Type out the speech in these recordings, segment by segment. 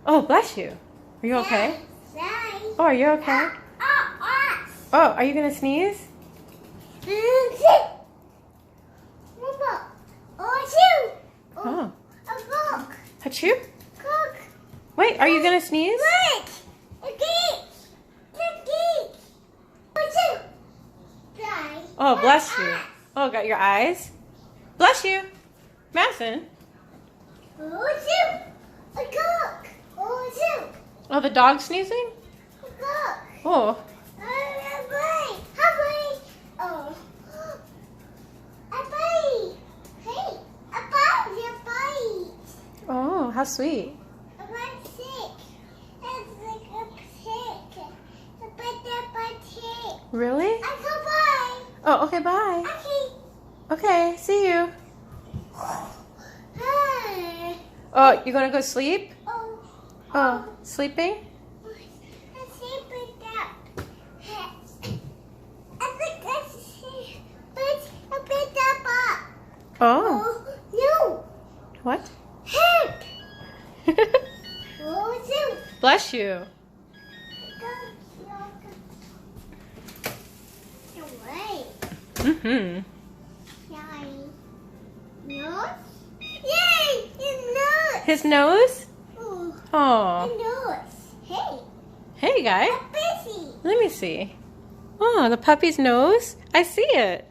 Oh, bless you. Are you okay? Oh, are you okay? Oh, are you gonna sneeze? Oh. Achoo? Wait, are you gonna sneeze? Oh, bless you. Oh, got your eyes? Bless you. Madison. Oh, the dog sneezing? Oh. Oh, how sweet. Really? Oh, okay, bye. Okay, see you. Oh, you gonna go sleep? Oh, sleeping? Oh. No. What? Help. Bless you. Mm-hmm. Nose? Yay! His nose! His nose? Oh. Oh. Nose. Hey. Hey, guy. A busy. Let me see. Oh, the puppy's nose? I see it.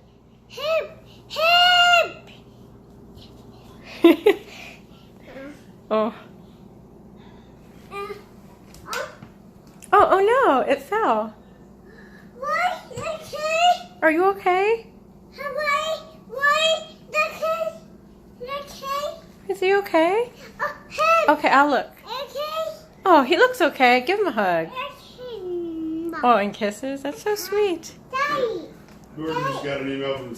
Help! Help! Oh. Oh no, it fell. Why? Okay. Are you okay? Why? Okay. Is he okay? Oh, help! Okay, I'll look. Okay. Oh, he looks okay. Give him a hug. Okay. Oh, and kisses? That's so sweet. Daddy. Gordon just got an email from the